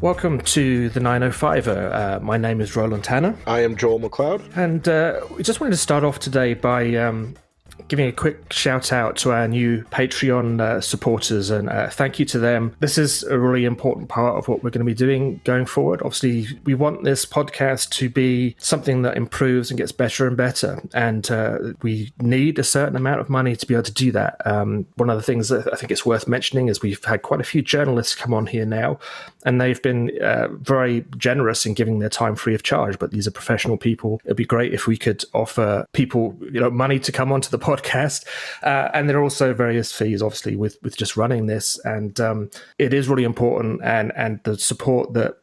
Welcome to the 905er. My name is Roland Tanner. I am Joel McLeod. And we just wanted to start off today by giving a quick shout out to our new Patreon supporters, and thank you to them. This is a really important part of what we're going to be doing going forward. Obviously, we want this podcast to be something that improves and gets better and better, and we need a certain amount of money to be able to do that. One of the things that I think it's worth mentioning is we've had quite a few journalists come on here now, and they've been very generous in giving their time free of charge, but these are professional people. It'd be great if we could offer people money to come onto the podcast. And there are also various fees, obviously, with just running this. And it is really important. And the support that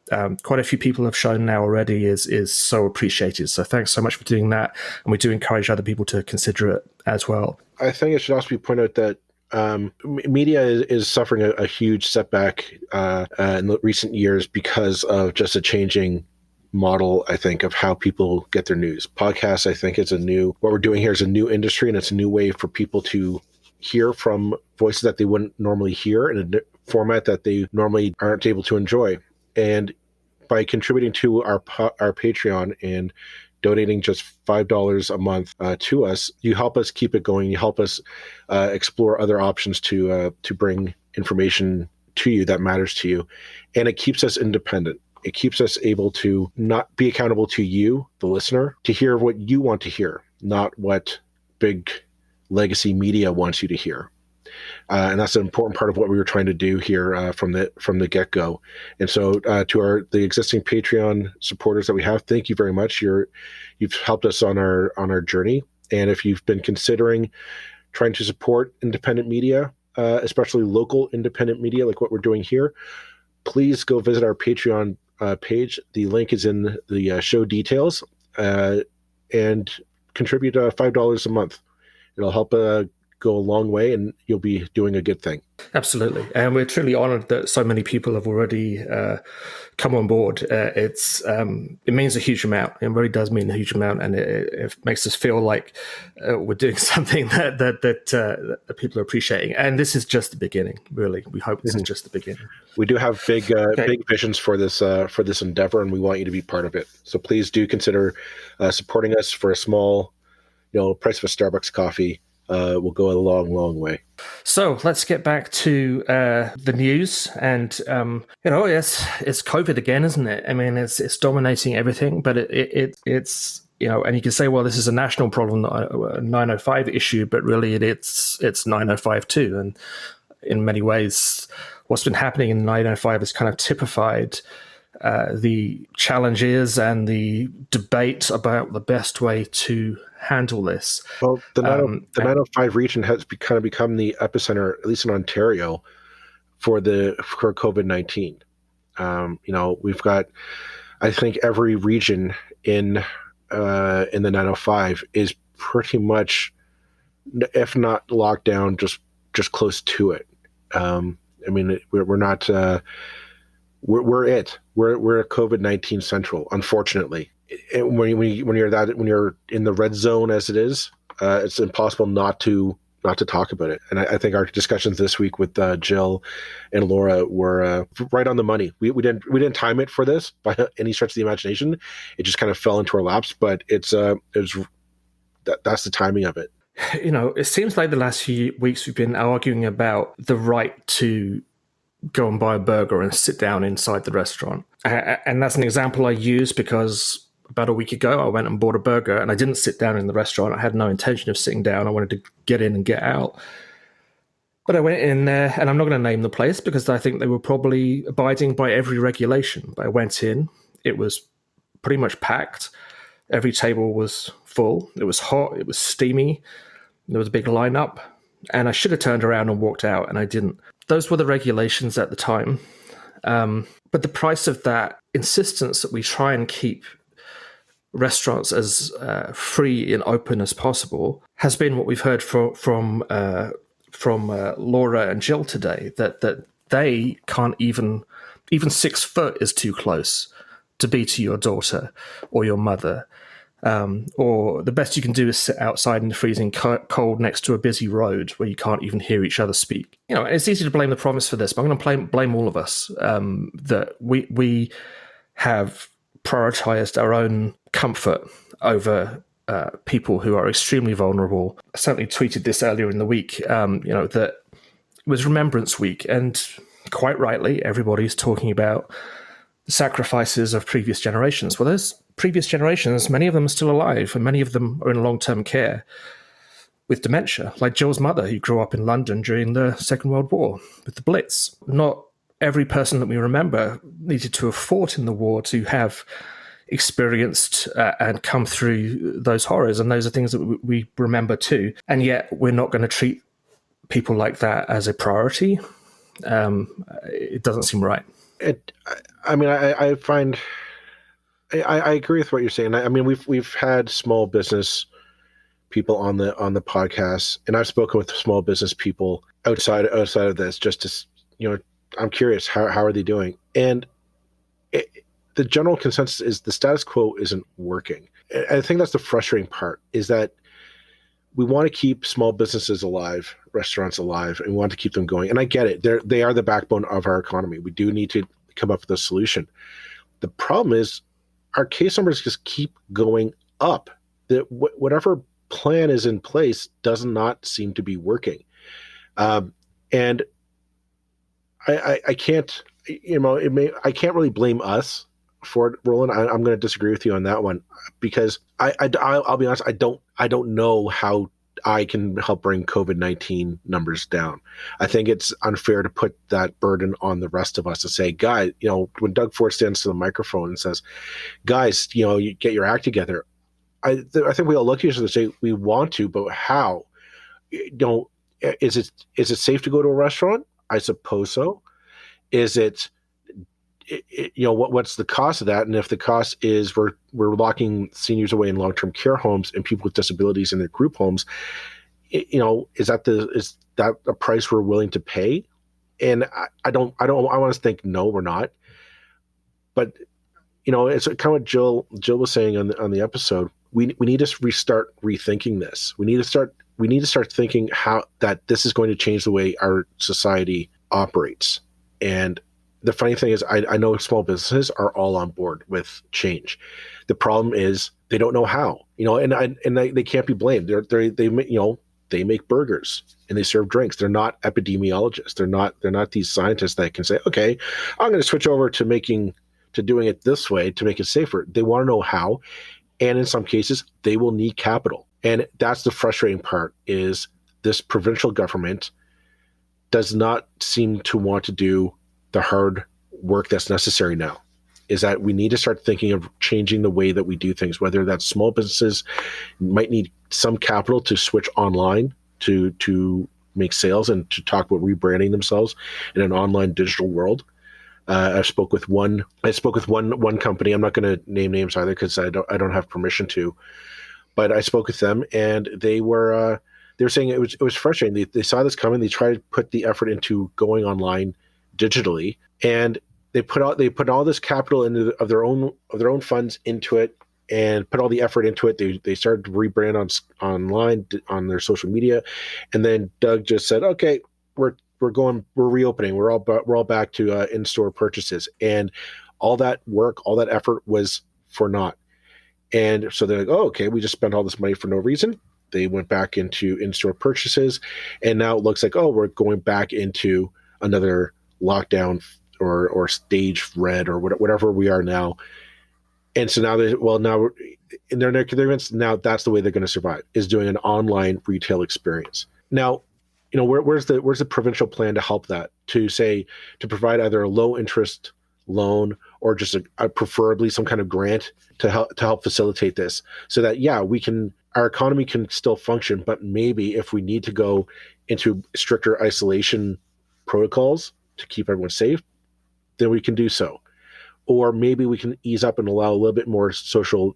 quite a few people have shown now already is so appreciated. So thanks so much for doing that. And we do encourage other people to consider it as well. I think it should also be pointed out that media is suffering a huge setback in the recent years because of just a changing model, I think, of how people get their news. Podcasts, I think, what we're doing here is a new industry, and it's a new way for people to hear from voices that they wouldn't normally hear in a format that they normally aren't able to enjoy. And by contributing to our Patreon and donating just $5 a month to us, you help us keep it going. You help us explore other options to bring information to you that matters to you. And it keeps us independent. It keeps us able to not be accountable to you, the listener, to hear what you want to hear, not what big legacy media wants you to hear. And that's an important part of what we were trying to do here from the get-go. And so to the existing Patreon supporters that we have, thank you very much. You've helped us on our journey. And if you've been considering trying to support independent media, especially local independent media like what we're doing here, please go visit our Patreon page. The link is in the show details, and contribute $5 a month. It'll help go a long way, and you'll be doing a good thing. Absolutely. And we're truly honored that so many people have already come on board. It means a huge amount. It really does mean a huge amount, and it makes us feel like we're doing something that people are appreciating. And this is just the beginning, really. We hope this is just the beginning. We do have big visions for this endeavor, and we want you to be part of it. So please do consider supporting us for a small, price of a Starbucks coffee. Will go a long, long way. So let's get back to the news, and it's COVID again, isn't it? I mean, it's dominating everything, but it's and you can say, well, this is a national problem, a 905 issue, but really it's 905 too. And in many ways, what's been happening in 905 has kind of typified the challenges and the debate about the best way to handle this. Well, the 905 region has kind of become the epicenter, at least in Ontario, for COVID-19. We've got, I think, every region in the 905 is pretty much, if not locked down, just close to it. We're not. We're a COVID-19 central, unfortunately. When you're in the red zone as it is, it's impossible not to talk about it. And I think our discussions this week with Jill and Laura were right on the money. We didn't time it for this by any stretch of the imagination. It just kind of fell into our laps. But that's the timing of it. It seems like the last few weeks we've been arguing about the right to go and buy a burger and sit down inside the restaurant. And that's an example I use because about a week ago, I went and bought a burger and I didn't sit down in the restaurant. I had no intention of sitting down. I wanted to get in and get out. But I went in there, and I'm not going to name the place because I think they were probably abiding by every regulation. But I went in, it was pretty much packed. Every table was full. It was hot. It was steamy. There was a big lineup. And I should have turned around and walked out, and I didn't. Those were the regulations at the time. But the price of that insistence that we try and keep restaurants as free and open as possible has been what we've heard from Laura and Jill today, that they can't even 6 foot is too close to be to your daughter or your mother. Or the best you can do is sit outside in the freezing cold next to a busy road where you can't even hear each other speak. It's easy to blame the province for this, but I'm going to blame all of us, that we have prioritized our own comfort over people who are extremely vulnerable. I certainly tweeted this earlier in the week, that it was Remembrance Week, and quite rightly, everybody's talking about the sacrifices of previous generations. Well, those previous generations, many of them are still alive, and many of them are in long-term care with dementia, like Jill's mother, who grew up in London during the Second World War with the Blitz. Not every person that we remember needed to have fought in the war to have experienced and come through those horrors, and those are things that we remember too. And yet we're not going to treat people like that as a priority. It doesn't seem right. I find I agree with what you're saying. I mean, we've had small business people on the podcast, and I've spoken with small business people outside of this, just to, I'm curious, how are they doing? And the general consensus is the status quo isn't working. I think that's the frustrating part, is that we want to keep small businesses alive, restaurants alive, and we want to keep them going. And I get it. They are the backbone of our economy. We do need to come up with a solution. The problem is our case numbers just keep going up. Whatever plan is in place does not seem to be working. And I can't, I can't really blame us for it, Roland. I'm going to disagree with you on that one, because I'll be honest. I don't know how I can help bring COVID-19 numbers down. I think it's unfair to put that burden on the rest of us to say, guys, when Doug Ford stands to the microphone and says, guys, you get your act together. I think we all look at each other and say, we want to, but how? Is it safe to go to a restaurant? I suppose so. Is it, what's the cost of that? And if the cost is we're locking seniors away in long-term care homes and people with disabilities in their group homes, is that a price we're willing to pay? And I want to think, no, we're not. But it's kind of what Jill was saying on the episode. We need to restart rethinking this. We need to start thinking how that this is going to change the way our society operates. And the funny thing is, I know small businesses are all on board with change. The problem is they don't know how. And they can't be blamed. They make burgers and they serve drinks. They're not epidemiologists. They're not these scientists that can say, okay, I'm going to switch over to doing it this way to make it safer. They want to know how. And in some cases, they will need capital. And that's the frustrating part, is this provincial government does not seem to want to do the hard work that's necessary now. Is that we need to start thinking of changing the way that we do things, whether that's small businesses might need some capital to switch online to make sales and to talk about rebranding themselves in an online digital world. I spoke with one company. I'm not going to name names either, because I don't have permission to. But I spoke with them, and they were saying it was frustrating. They saw this coming. They tried to put the effort into going online digitally, and they put all this capital into of their own funds into it, and put all the effort into it. They started to rebrand online on their social media, and then Doug just said, "Okay, we're reopening. We're all back to in-store purchases," and all that work, all that effort was for naught. And so they're like, "Oh, okay, we just spent all this money for no reason." They went back into in-store purchases, and now it looks like, oh, we're going back into another lockdown or stage red or whatever we are now. And so now in their convenience, now that's the way they're going to survive, is doing an online retail experience. Now, where's the provincial plan to help that, to provide either a low interest loan or just a preferably some kind of grant to help facilitate this, so that our economy can still function, but maybe if we need to go into stricter isolation protocols to keep everyone safe, then we can do so. Or maybe we can ease up and allow a little bit more social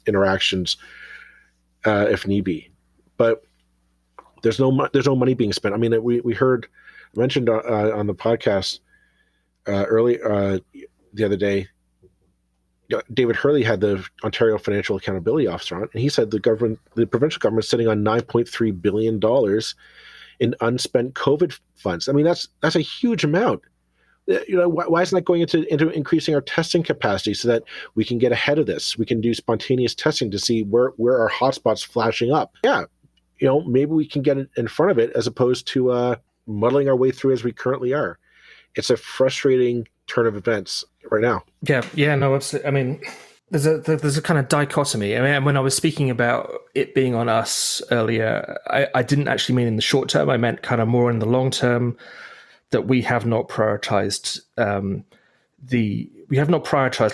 interactions if need be. But there's no money being spent. I mean, we mentioned on the podcast early the other day, David Hurley had the Ontario Financial Accountability Officer on, and he said the provincial government is sitting on $9.3 billion in unspent COVID funds. I mean, that's a huge amount. Why isn't that going into increasing our testing capacity so that we can get ahead of this? We can do spontaneous testing to see where our hotspots flashing up. Yeah, maybe we can get in front of it as opposed to muddling our way through as we currently are. It's a frustrating turn of events right now. Yeah, no, absolutely. I mean, there's a kind of dichotomy. I mean, when I was speaking about it being on us earlier, I didn't actually mean in the short term. I meant kind of more in the long term, that we have not prioritized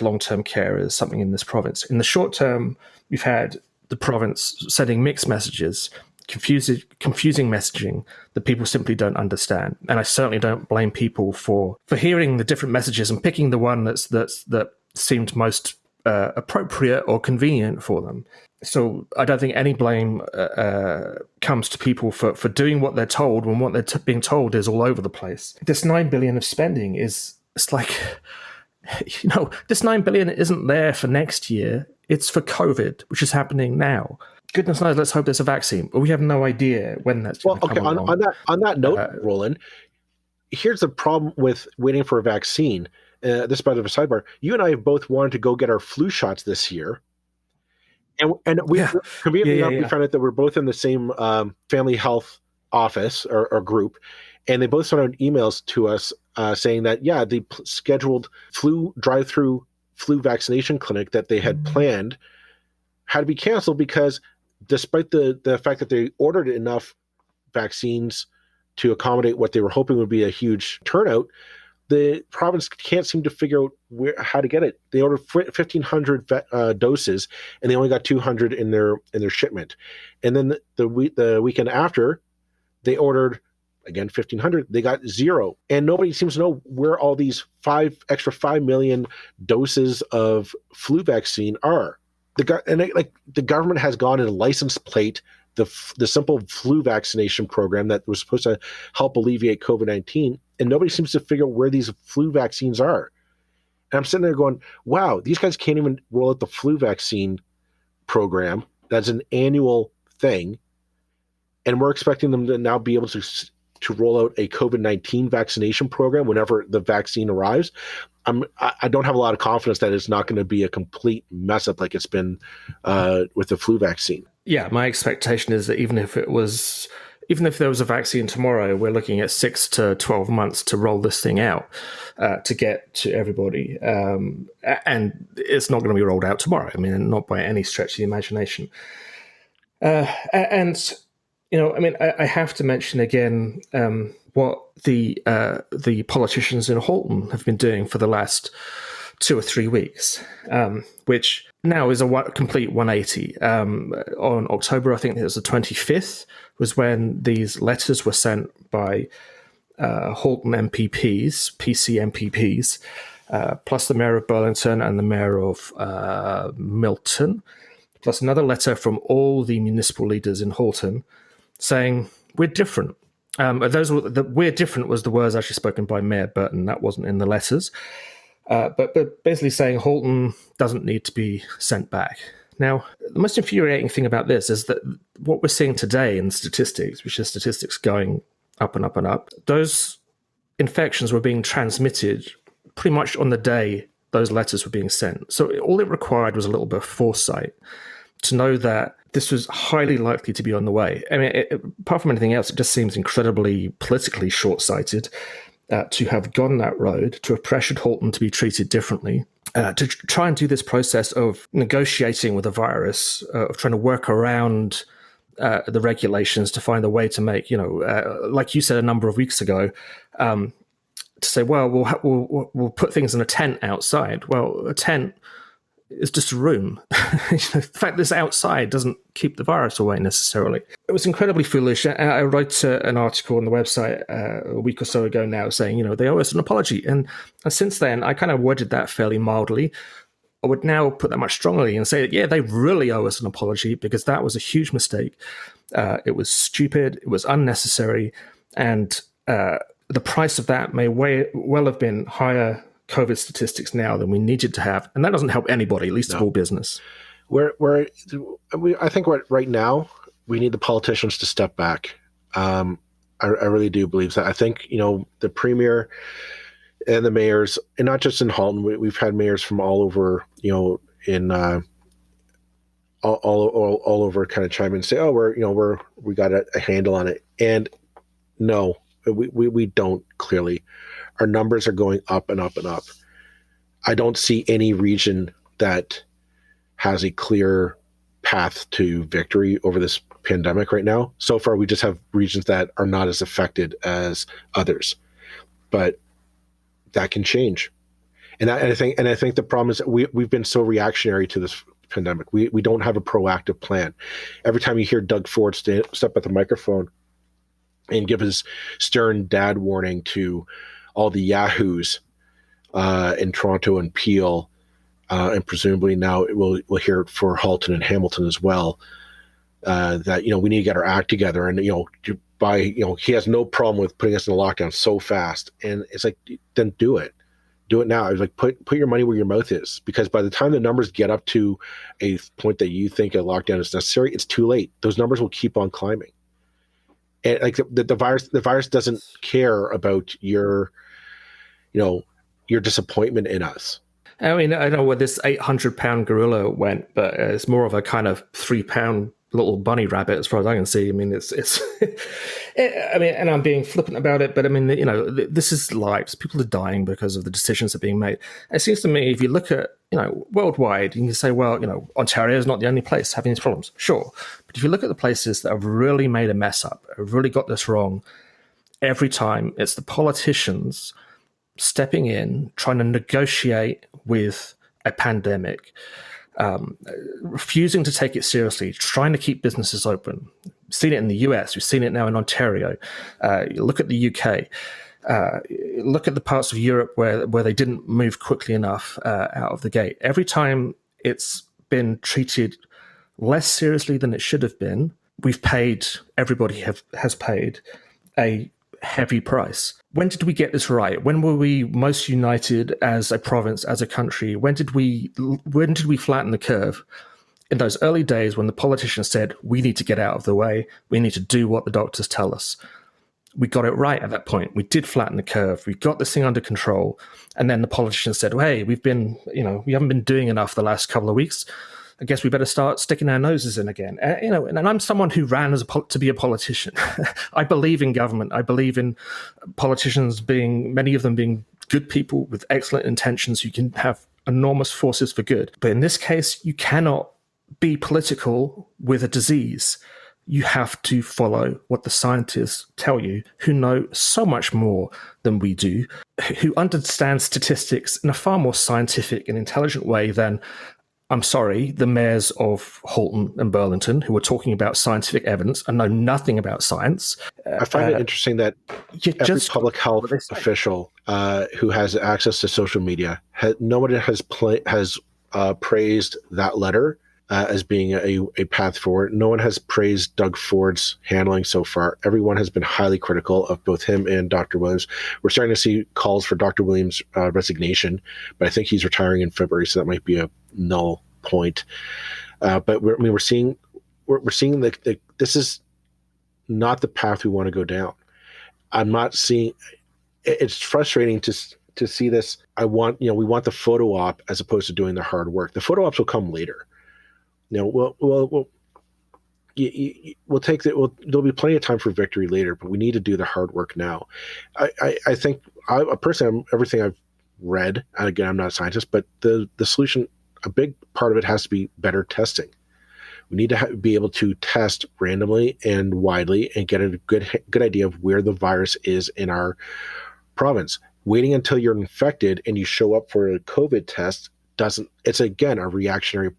long-term care as something in this province. In the short term, we've had the province sending mixed messages, confusing messaging that people simply don't understand. And I certainly don't blame people for hearing the different messages and picking the one that seemed most appropriate or convenient for them. So I don't think any blame comes to people for doing what they're told when what they're being told is all over the place. This $9 billion of spending it's like, this $9 billion isn't there for next year. It's for COVID, which is happening now. Goodness knows, let's hope there's a vaccine, but we have no idea when that's going to come along. On that note, Roland, here's the problem with waiting for a vaccine. This is part of a sidebar. You and I have both wanted to go get our flu shots this year. And we conveniently found out that we're both in the same family health office or group, and they both sent out emails to us saying that the scheduled drive-through flu vaccination clinic that they had planned had to be canceled because, despite the fact that they ordered enough vaccines to accommodate what they were hoping would be a huge turnout, the province can't seem to figure out how to get it. They ordered 1,500 doses, and they only got 200 in their shipment. And then the weekend after, they ordered again 1,500. They got 0, and nobody seems to know where all these 5 million doses of flu vaccine are. The government has gone and license plate the simple flu vaccination program that was supposed to help alleviate COVID-19, and nobody seems to figure out where these flu vaccines are. And I'm sitting there going, wow, these guys can't even roll out the flu vaccine program. That's an annual thing. And we're expecting them to now be able to roll out a COVID-19 vaccination program whenever the vaccine arrives. I don't have a lot of confidence that it's not going to be a complete mess up like it's been with the flu vaccine. Yeah, my expectation is that even if there was a vaccine tomorrow, we're looking at 6 to 12 months to roll this thing out to get to everybody. And it's not going to be rolled out tomorrow. I mean, not by any stretch of the imagination. I have to mention again what the politicians in Halton have been doing for the last 2 or 3 weeks, which now is a complete 180. On October, I think it was the 25th, was when these letters were sent by Halton MPPs, PC MPPs, plus the Mayor of Burlington and the Mayor of Milton, plus another letter from all the municipal leaders in Halton saying, we're different. We're different was the words actually spoken by Mayor Burton. That wasn't in the letters. But basically saying Halton doesn't need to be sent back. Now, the most infuriating thing about this is that what we're seeing today in statistics, which is statistics going up and up and up, those infections were being transmitted pretty much on the day those letters were being sent. So all it required was a little bit of foresight to know that this was highly likely to be on the way. I mean, apart from anything else, it just seems incredibly politically short-sighted to have gone that road, to have pressured Halton to be treated differently, to try and do this process of negotiating with a virus, of trying to work around the regulations to find a way to make, like you said a number of weeks ago, to say, well, we'll put things in a tent outside. Well, a tent is just a room. The fact that it's outside doesn't keep the virus away necessarily. It was incredibly foolish. I wrote an article on the website a week or so ago now saying, they owe us an apology. And since then, I kind of worded that fairly mildly. I would now put that much strongly and say that, they really owe us an apology because that was a huge mistake. It was stupid. It was unnecessary. And the price of that may well have been higher COVID statistics now than we needed to have, and that doesn't help anybody, at least small business. I think right now we need the politicians to step back. I really do believe that. I think the premier and the mayors, and not just in Halton, we've had mayors from all over, in all over, kind of chime in and say, "Oh, we got a handle on it." And no, we don't. Clearly, our numbers are going up and up and up. I don't see any region that has a clear path to victory over this pandemic right now. So far, we just have regions that are not as affected as others, but that can change. And I think the problem is that we've been so reactionary to this pandemic. We don't have a proactive plan. Every time you hear Doug Ford step at the microphone and give his stern dad warning to all the yahoos in Toronto and Peel, and presumably now we'll hear it for Halton and Hamilton as well, that we need to get our act together, and he has no problem with putting us in a lockdown so fast. And it's like, then do it now. I was like, put your money where your mouth is, because by the time the numbers get up to a point that you think a lockdown is necessary, it's too late. Those numbers will keep on climbing. And like the virus doesn't care about your disappointment in us. I mean, I don't know where this 800-pound gorilla went, but it's more of a kind of 3-pound little bunny rabbit, as far as I can see. I mean, it's I mean, and I'm being flippant about it, but I mean, this is lives. People are dying because of the decisions that are being made. It seems to me, if you look at, worldwide, you can say, well, Ontario is not the only place having these problems. Sure. But if you look at the places that have really made a mess up, have really got this wrong, every time it's the politicians stepping in, trying to negotiate with a pandemic, refusing to take it seriously, trying to keep businesses open. We've seen it in the US. We've seen it now in Ontario. You look at the UK. Look at the parts of Europe where they didn't move quickly enough out of the gate. Every time it's been treated less seriously than it should have been, everybody has paid a heavy price. When did we get this right? When were we most united as a province, as a country? When did we flatten the curve? In those early days when the politicians said, we need to get out of the way, we need to do what the doctors tell us. We got it right at that point. We did flatten the curve. We got this thing under control. And then the politicians said, hey, we haven't been doing enough the last couple of weeks. I guess we better start sticking our noses in again. And I'm someone who ran to be a politician. I believe in government. I believe in politicians many of them being good people with excellent intentions who can have enormous forces for good. But in this case, you cannot be political with a disease. You have to follow what the scientists tell you, who know so much more than we do, who understand statistics in a far more scientific and intelligent way than, I'm sorry, the mayors of Halton and Burlington, who are talking about scientific evidence and know nothing about science. I find it interesting that every public health official who has access to social media, nobody has praised that letter as being a path forward. No one has praised Doug Ford's handling so far. Everyone has been highly critical of both him and Dr. Williams. We're starting to see calls for Dr. Williams' resignation, but I think he's retiring in February, so that might be a null point. But we're seeing that this is not the path we want to go down. I'm not seeing. It's frustrating to see this. We want the photo op as opposed to doing the hard work. The photo ops will come later. We'll take that. There'll be plenty of time for victory later, but we need to do the hard work now. I think personally, everything I've read, and again, I'm not a scientist, but the solution, a big part of it has to be better testing. We need to be able to test randomly and widely and get a good idea of where the virus is in our province. Waiting until you're infected and you show up for a COVID test it's again a reactionary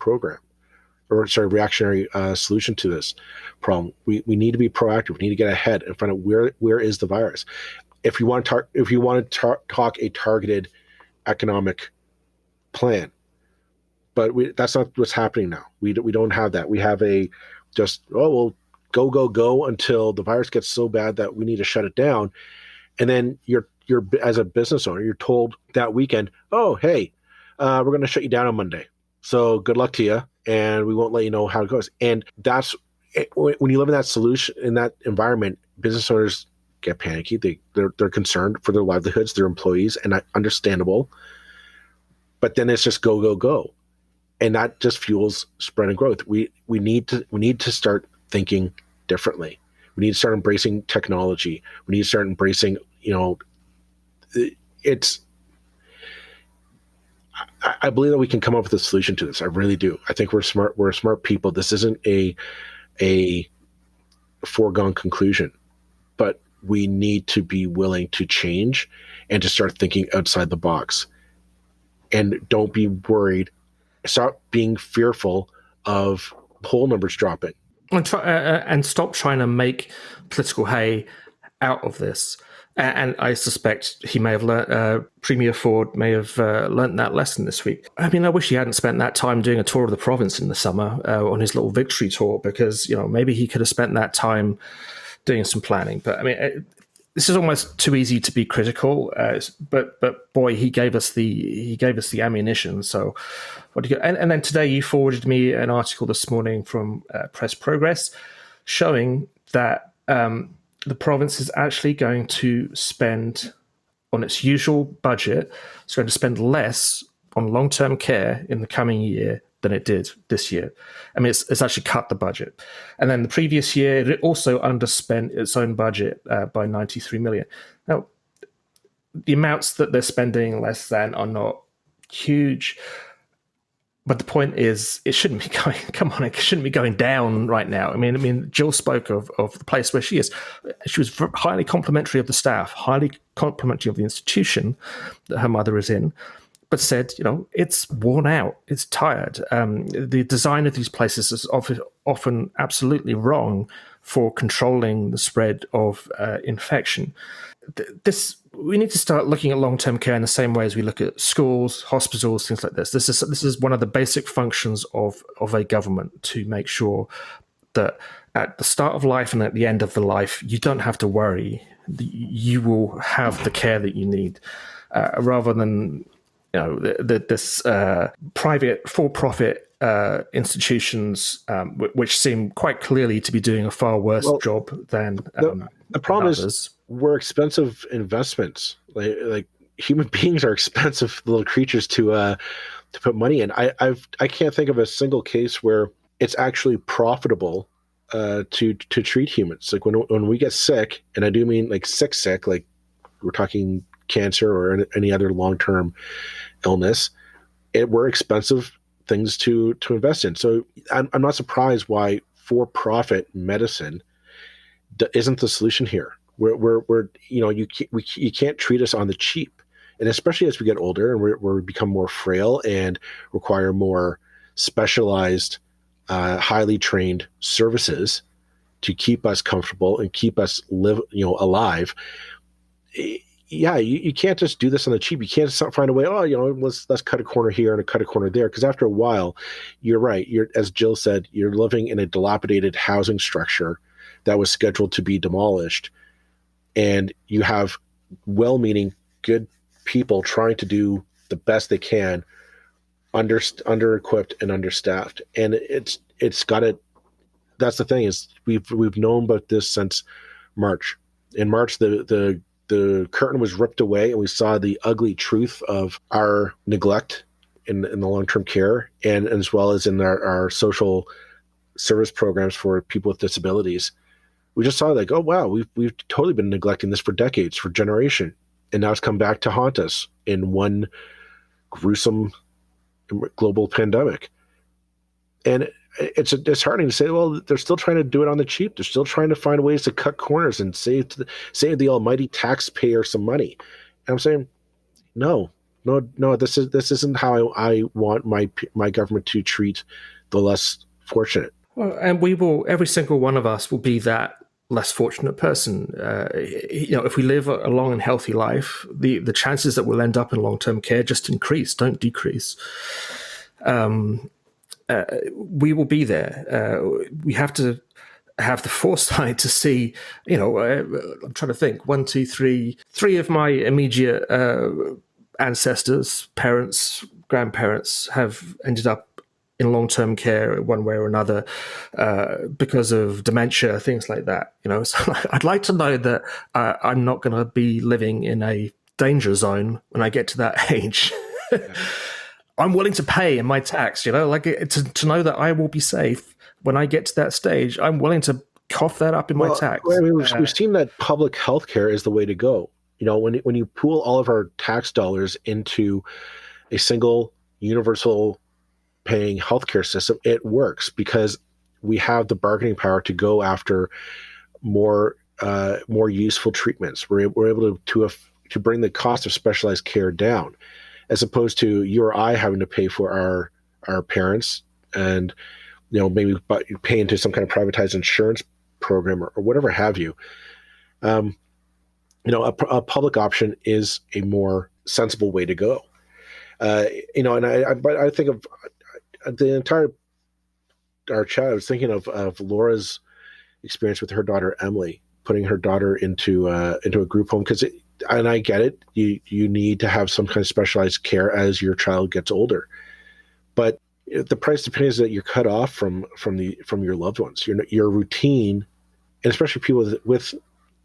solution to this problem. We need to be proactive. We need to get ahead and find out where is the virus. If you want to talk a targeted economic plan, but that's not what's happening now. We don't have that. We have go until the virus gets so bad that we need to shut it down, and then you're you're as a business owner, you're told that weekend, oh, hey, we're going to shut you down on Monday. So good luck to you, and we won't let you know how it goes. And that's when you live in that solution, in that environment, business owners get panicky. They're concerned for their livelihoods, their employees, and understandable. But then it's just go, go, go. And that just fuels spread and growth. We need to start thinking differently. We need to start embracing technology. We need to start embracing, it's. I believe that we can come up with a solution to this. I really do. I think we're smart. We're smart people. This isn't a foregone conclusion, but we need to be willing to change and to start thinking outside the box. And don't be worried. Stop being fearful of poll numbers dropping. And stop trying to make political hay out of this. And I suspect he may have learned, Premier Ford may have learned that lesson this week. I mean, I wish he hadn't spent that time doing a tour of the province in the summer on his little victory tour, because, maybe he could have spent that time doing some planning. But I mean, this is almost too easy to be critical. But boy, he gave us the ammunition. So, what do you? And then today you forwarded me an article this morning from Press Progress showing that the province is actually going to spend on its usual budget. It's going to spend less on long-term care in the coming year than it did this year. I mean, it's actually cut the budget. And then the previous year, it also underspent its own budget by 93 million. Now, the amounts that they're spending less than are not huge. But the point is, it shouldn't be going. Come on, it shouldn't be going down right now. I mean, Jill spoke of the place where she is. She was highly complimentary of the staff, highly complimentary of the institution that her mother is in, but said, it's worn out, it's tired. The design of these places is often absolutely wrong for controlling the spread of infection. We need to start looking at long-term care in the same way as we look at schools, hospitals, things like this. This is one of the basic functions of a government, to make sure that at the start of life and at the end of the life, you don't have to worry. You will have the care that you need, rather than this private for-profit institutions, which seem quite clearly to be doing a far worse job than the problem others. Is we're expensive investments. Like human beings are expensive little creatures to put money in. I can't think of a single case where it's actually profitable to treat humans. Like when we get sick, and I do mean like sick, like we're talking cancer or any other long-term illness, we're expensive things to invest in. So I'm not surprised why for-profit medicine isn't the solution here. You can't treat us on the cheap, and especially as we get older and we become more frail and require more specialized, highly trained services to keep us comfortable and keep us alive. Yeah, you can't just do this on the cheap. You can't find a way. Let's cut a corner here and cut a corner there. Because after a while, you're right. As Jill said, you're living in a dilapidated housing structure that was scheduled to be demolished. And you have well-meaning, good people trying to do the best they can, under-equipped and understaffed. And it's got to. That's the thing, is we've known about this since March. In March, the curtain was ripped away, and we saw the ugly truth of our neglect in the long-term care, and as well as in our social service programs for people with disabilities. We just saw like, oh wow, we've totally been neglecting this for decades, for generation, and now it's come back to haunt us in one gruesome global pandemic. And it's disheartening to say, well, they're still trying to do it on the cheap. They're still trying to find ways to cut corners and save the almighty taxpayer some money. And I'm saying, no, this isn't how I want my government to treat the less fortunate. Well, and every single one of us will be that less fortunate person. If we live a long and healthy life, the chances that we'll end up in long-term care just increase, don't decrease. We will be there. We have to have the foresight to see, I'm trying to think, one, two, three of my immediate ancestors, parents, grandparents have ended up in long-term care one way or another because of dementia, things like that. So I'd like to know that I'm not going to be living in a danger zone when I get to that age. I'm willing to pay in my tax, to know that I will be safe when I get to that stage. I'm willing to cough that up in my tax. I mean, we've seen that public health care is the way to go. When you pool all of our tax dollars into a single universal paying healthcare system, it works because we have the bargaining power to go after more useful treatments. We're able to bring the cost of specialized care down, as opposed to you or I having to pay for our parents and maybe pay into some kind of privatized insurance program or whatever have you. A public option is a more sensible way to go. But I think of the entire our chat. I was thinking of Laura's experience with her daughter Emily, putting her daughter into a group home and I get it. You need to have some kind of specialized care as your child gets older, but the price to pay is that you're cut off from your loved ones. Your routine, and especially people with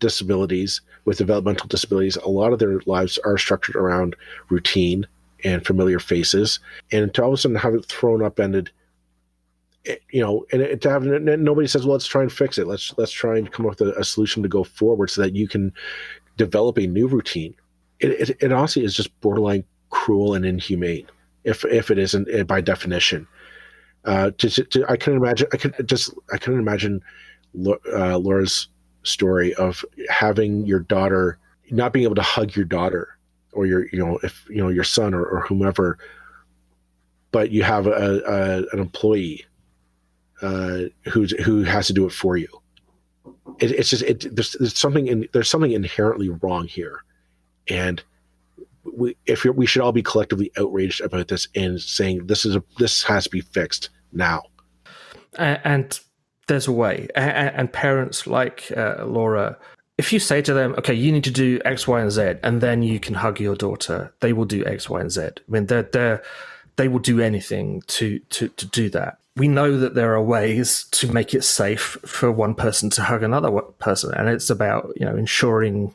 disabilities, with developmental disabilities, a lot of their lives are structured around routine and familiar faces, and to all of a sudden have it thrown upended, and to have nobody says, well, let's try and fix it. Let's try and come up with a solution to go forward so that you can develop a new routine. It honestly is just borderline cruel and inhumane, if it isn't by definition. I couldn't imagine Laura's story of having your daughter not being able to hug your daughter or your son or whomever, but you have an employee who has to do it for you. It's just there's something inherently wrong here, and we should all be collectively outraged about this and saying this has to be fixed now. And there's a way. And parents like Laura, if you say to them, okay, you need to do X, Y, and Z, and then you can hug your daughter, they will do X, Y, and Z. I mean, they will do anything to do that. We know that there are ways to make it safe for one person to hug another person, and it's about ensuring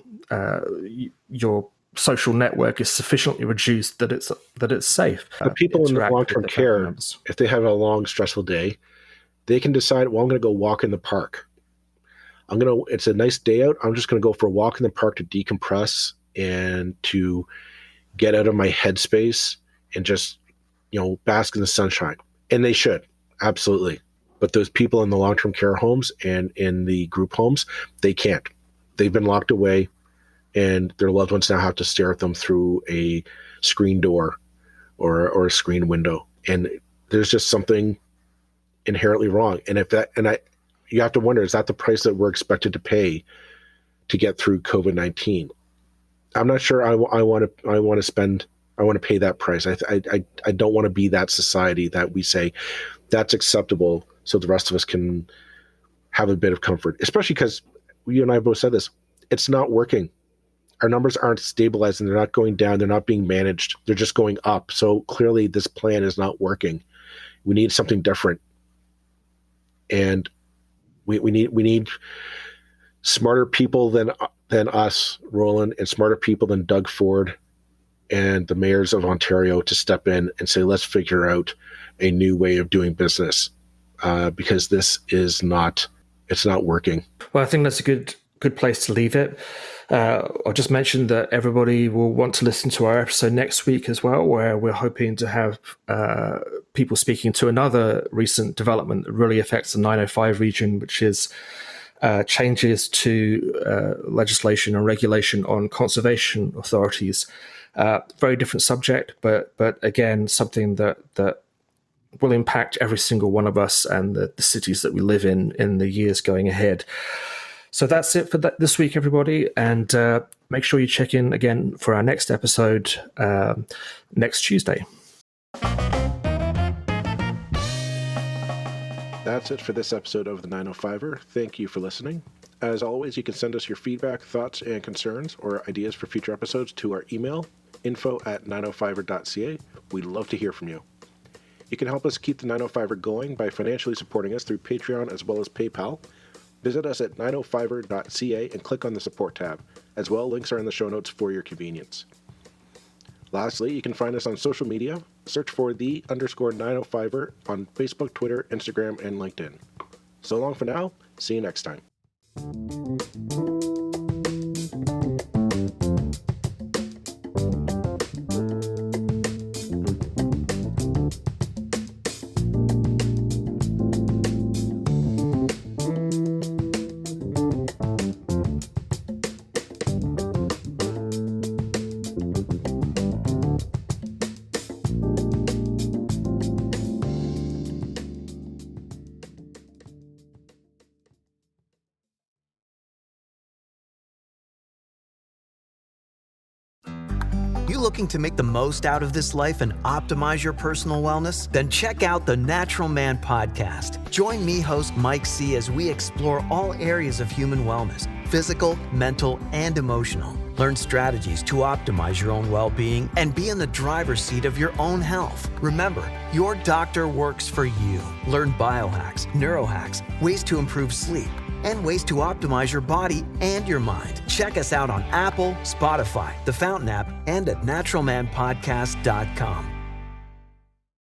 your social network is sufficiently reduced that it's safe. The people in the long-term care, if they have a long, stressful day, they can decide, well, I'm going to go walk in the park. It's a nice day out. I'm just going to go for a walk in the park to decompress and to get out of my headspace and just, bask in the sunshine. And they should, absolutely. But those people in the long-term care homes and in the group homes, they can't. They've been locked away, and their loved ones now have to stare at them through a screen door or a screen window. And there's just something inherently wrong. And you have to wonder, is that the price that we're expected to pay to get through COVID-19? I'm not sure I want to pay that price. I don't want to be that society that we say that's acceptable so the rest of us can have a bit of comfort, especially because you and I both said this, it's not working. Our numbers aren't stabilizing. They're not going down. They're not being managed. They're just going up. So clearly this plan is not working. We need something different. And we need smarter people than us, Roland, and smarter people than Doug Ford and the mayors of Ontario to step in and say, let's figure out a new way of doing business, because this is not working. Well, I think that's a good place to leave it. I'll just mention that everybody will want to listen to our episode next week as well, where we're hoping to have people speaking to another recent development that really affects the 905 region, which is changes to legislation and regulation on conservation authorities. Very different subject, but again, something that will impact every single one of us and the cities that we live in the years going ahead. So that's it for this week, everybody. And make sure you check in again for our next episode next Tuesday. That that's it for this episode of the 905er. Thank you for listening. As always, you can send us your feedback, thoughts, and concerns, or ideas for future episodes to our email, info@905er.ca. We'd love to hear from you. You can help us keep the 905er going by financially supporting us through Patreon as well as PayPal. Visit us at 905er.ca and click on the support tab. As well, links are in the show notes for your convenience. Lastly, you can find us on social media. Search for _905er on Facebook, Twitter, Instagram, and LinkedIn. So long for now. See you next time. Looking to make the most out of this life and optimize your personal wellness? Then check out the Natural Man Podcast. Join me, host Mike C., as we explore all areas of human wellness, physical, mental, and emotional. Learn strategies to optimize your own well-being and be in the driver's seat of your own health. Remember, your doctor works for you. Learn biohacks, neurohacks, ways to improve sleep, and ways to optimize your body and your mind. Check us out on Apple, Spotify, the Fountain app, and at naturalmanpodcast.com.